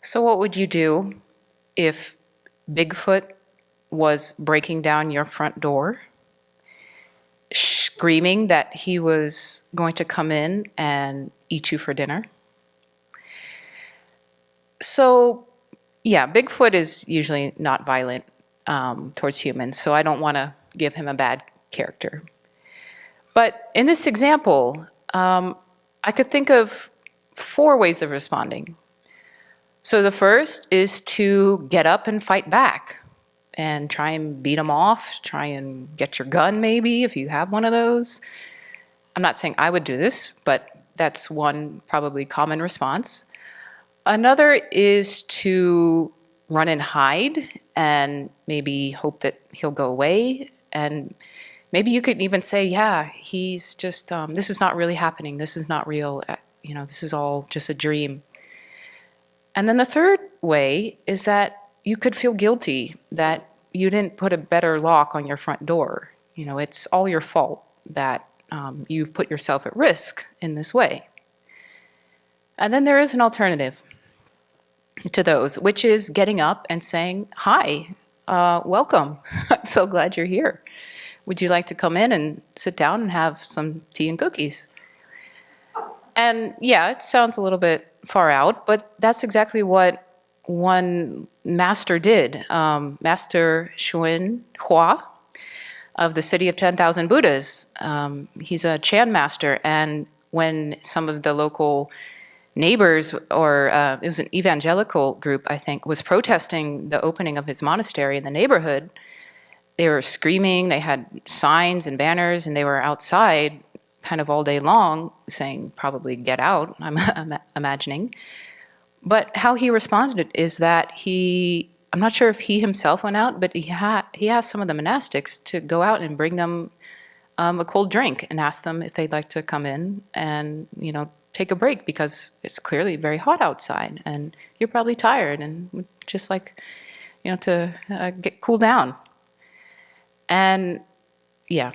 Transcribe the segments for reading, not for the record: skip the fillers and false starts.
So what would you do if Bigfoot was breaking down your front door, screaming that he was going to come in and eat you for dinner? So, yeah, Bigfoot is usually not violent towards humans, so I don't want to give him a bad character. But in this example, I could think of 4 ways of responding. So the first is to get up and fight back and try and beat them off, try and get your gun maybe if you have one of those. I'm not saying I would do this, but that's one probably common response. Another is to run and hide and maybe hope that he'll go away. And maybe you could even say, yeah, he's just, this is not really happening. This is not real. This is all just a dream. And then the third way is that you could feel guilty that you didn't put a better lock on your front door. It's all your fault that you've put yourself at risk in this way. And then there is an alternative to those, which is getting up and saying, hi, welcome. I'm so glad you're here. Would you like to come in and sit down and have some tea and cookies? And yeah, it sounds a little bit far out, but that's exactly what one master did. Master Xuan Hua of the City of 10,000 Buddhas. He's a Chan master, and when some of the local neighbors, or it was an evangelical group, I think, was protesting the opening of his monastery in the neighborhood, they were screaming, they had signs and banners, and they were outside kind of all day long saying, probably get out, I'm imagining. But how he responded is that I'm not sure if he himself went out, but he asked some of the monastics to go out and bring them a cold drink and ask them if they'd like to come in and, take a break, because it's clearly very hot outside and you're probably tired and just like, to cool down. And yeah,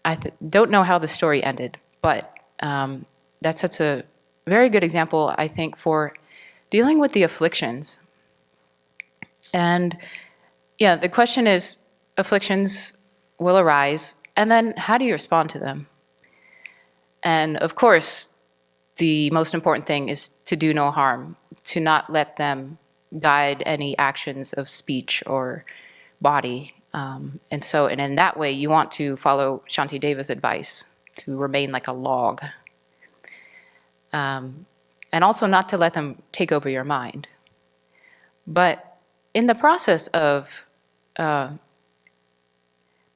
I don't know how the story ended, but that sets a very good example, I think, for dealing with the afflictions. And yeah, the question is, afflictions will arise, and then how do you respond to them? And of course, the most important thing is to do no harm, to not let them guide any actions of speech or body. And in that way, you want to follow Shantideva's advice, to remain like a log. And also not to let them take over your mind. But in the process of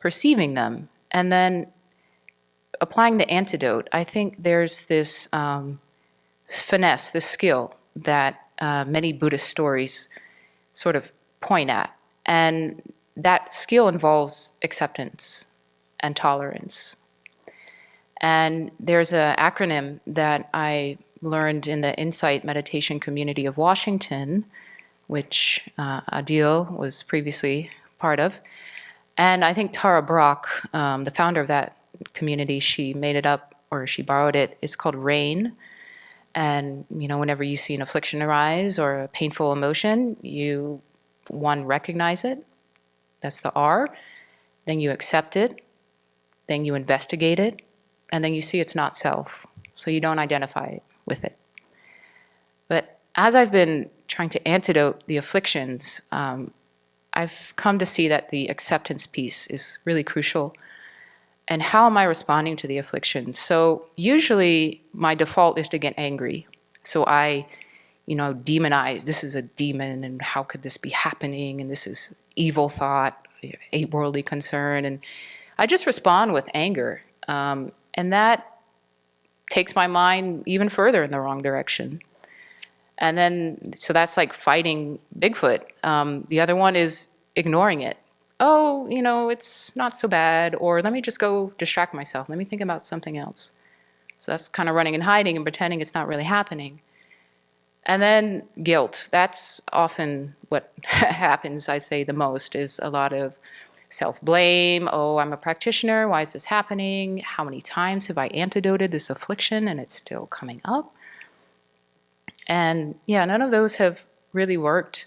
perceiving them and then applying the antidote, I think there's this finesse, this skill that many Buddhist stories sort of point at. And that skill involves acceptance and tolerance. And there's an acronym that I learned in the Insight Meditation Community of Washington, which Adil was previously part of. And I think Tara Brach, the founder of that community, she made it up, or she borrowed it. It's called RAIN. And whenever you see an affliction arise or a painful emotion, you, one, recognize it. That's the R. Then you accept it. Then you investigate it. And then you see it's not self. So you don't identify with it. But as I've been trying to antidote the afflictions, I've come to see that the acceptance piece is really crucial. And how am I responding to the affliction? So usually my default is to get angry. So I, demonize, this is a demon, and how could this be happening? And this is evil thought, a worldly concern. And I just respond with anger. And that takes my mind even further in the wrong direction. And then, so that's like fighting Bigfoot. The other one is ignoring it. Oh, it's not so bad, or let me just go distract myself. Let me think about something else. So that's kind of running and hiding and pretending it's not really happening. And then guilt. That's often what happens, I say, the most, is a lot of self-blame. Oh, I'm a practitioner. Why is this happening? How many times have I antidoted this affliction and it's still coming up? And yeah, none of those have really worked.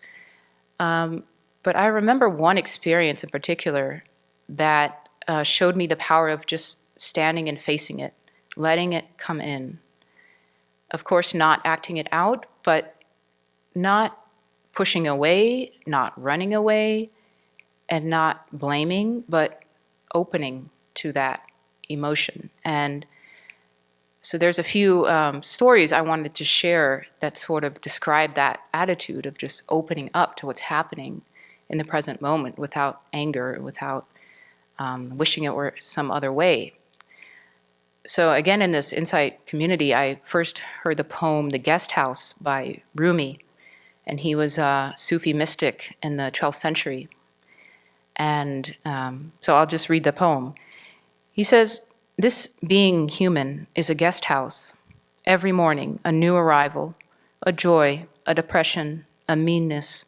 But I remember one experience in particular that showed me the power of just standing and facing it, letting it come in. Of course, not acting it out, but not pushing away, not running away, and not blaming, but opening to that emotion. And so there's a few stories I wanted to share that sort of describe that attitude of just opening up to what's happening in the present moment without anger, without wishing it were some other way. So again, in this insight community, I first heard the poem The Guest House by Rumi, and he was a Sufi mystic in the 12th century. And so I'll just read the poem. He says, "This being human is a guest house. Every morning, a new arrival, a joy, a depression, a meanness.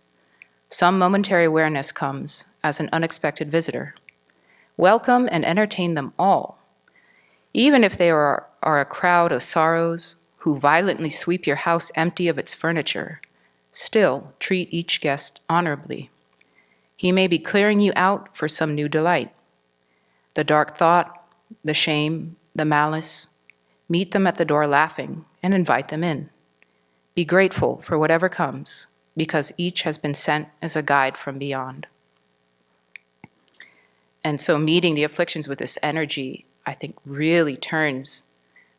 Some momentary awareness comes as an unexpected visitor. Welcome and entertain them all. Even if they are a crowd of sorrows who violently sweep your house empty of its furniture, still treat each guest honorably. He may be clearing you out for some new delight. The dark thought, the shame, the malice, meet them at the door laughing and invite them in. Be grateful for whatever comes, because each has been sent as a guide from beyond." And so meeting the afflictions with this energy, I think, really turns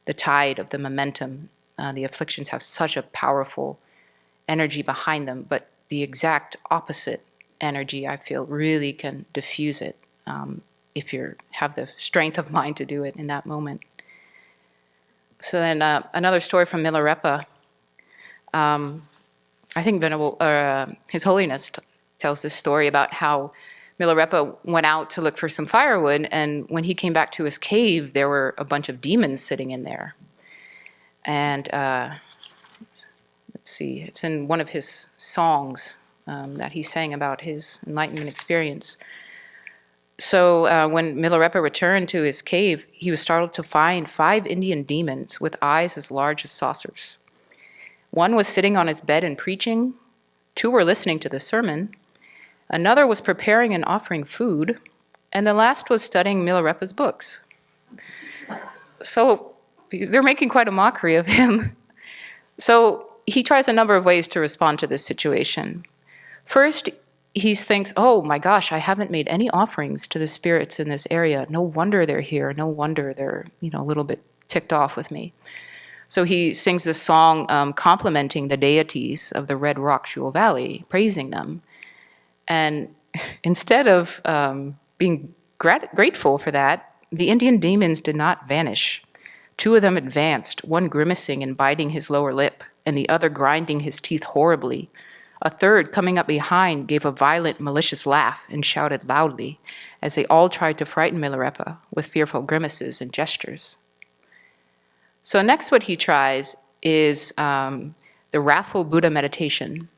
the tide of the momentum. The afflictions have such a powerful energy behind them, but the exact opposite energy, I feel, really can diffuse it if you have the strength of mind to do it in that moment. So then another story from Milarepa. I think His Holiness tells this story about how Milarepa went out to look for some firewood, and when he came back to his cave, there were a bunch of demons sitting in there. And let's see, it's in one of his songs that he sang about his enlightenment experience. So when Milarepa returned to his cave, he was startled to find 5 Indian demons with eyes as large as saucers. One was sitting on his bed and preaching. 2 were listening to the sermon. Another was preparing and offering food. And the last was studying Milarepa's books. So they're making quite a mockery of him. So he tries a number of ways to respond to this situation. First, he thinks, oh my gosh, I haven't made any offerings to the spirits in this area. No wonder they're here. No wonder they're, a little bit ticked off with me. So he sings this song complimenting the deities of the Red Rock Jewel Valley, praising them. And instead of being grateful for that, the Indian demons did not vanish. 2 of them advanced, one grimacing and biting his lower lip, and the other grinding his teeth horribly. A third, coming up behind, gave a violent, malicious laugh and shouted loudly as they all tried to frighten Milarepa with fearful grimaces and gestures. So next what he tries is the wrathful Buddha meditation.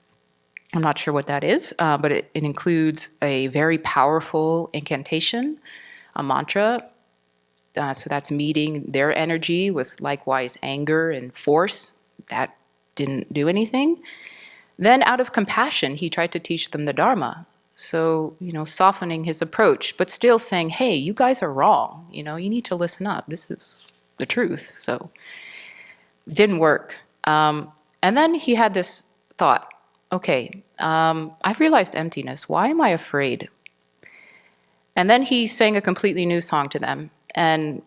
I'm not sure what that is, but it includes a very powerful incantation, a mantra. So that's meeting their energy with likewise anger and force. That didn't do anything. Then out of compassion, he tried to teach them the Dharma. So, softening his approach, but still saying, hey, you guys are wrong. You need to listen up. This is the truth. So it didn't work. And then he had this thought, okay, I've realized emptiness. Why am I afraid? And then he sang a completely new song to them. And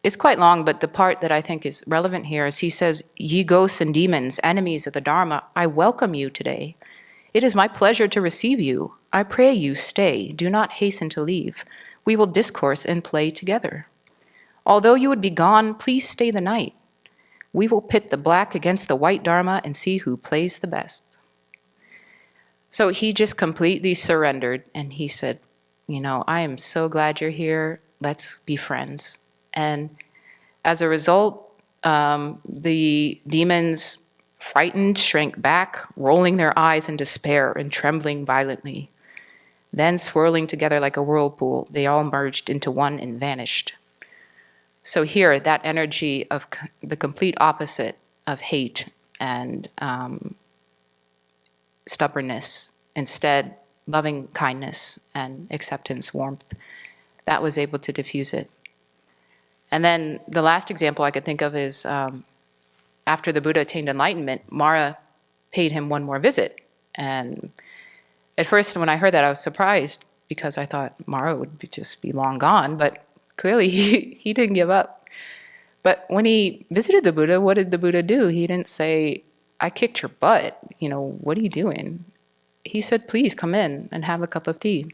it's quite long, but the part that I think is relevant here is he says, "Ye ghosts and demons, enemies of the Dharma, I welcome you today. It is my pleasure to receive you. I pray you stay. Do not hasten to leave. We will discourse and play together. Although you would be gone, please stay the night. We will pit the black against the white Dharma and see who plays the best." So he just completely surrendered, and he said, I am so glad you're here. Let's be friends. And as a result, the demons, frightened, shrank back, rolling their eyes in despair and trembling violently. Then, swirling together like a whirlpool, they all merged into one and vanished. So here, that energy of the complete opposite of hate and stubbornness. Instead, loving kindness and acceptance, warmth, that was able to diffuse it. And then the last example I could think of is after the Buddha attained enlightenment, Mara paid him one more visit. And at first, when I heard that, I was surprised because I thought Mara would just be long gone, but clearly he didn't give up. But when he visited the Buddha, what did the Buddha do? He didn't say, I kicked your butt. What are you doing? He said, please come in and have a cup of tea.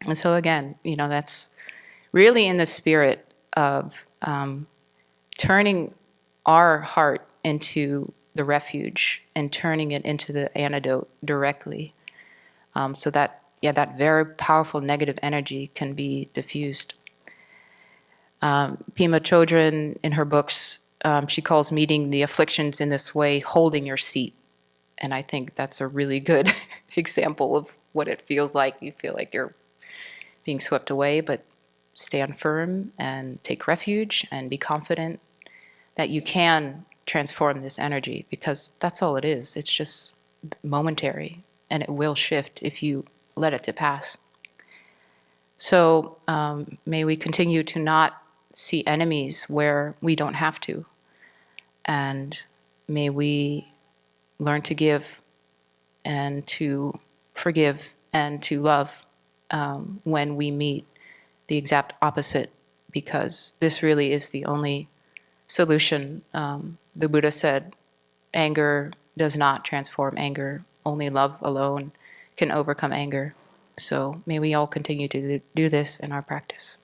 And so again, that's really in the spirit of turning our heart into the refuge and turning it into the antidote directly, so that very powerful negative energy can be diffused. Pema Chodron, in her books, she calls meeting the afflictions in this way holding your seat. And I think that's a really good example of what it feels like. You feel like you're being swept away, but stand firm and take refuge and be confident that you can transform this energy, because that's all it is. It's just momentary, and it will shift if you let it to pass. So may we continue to not see enemies where we don't have to, and may we learn to give and to forgive and to love when we meet the exact opposite, because this really is the only solution. The Buddha said, anger does not transform anger. Only love alone can overcome anger. So may we all continue to do this in our practice.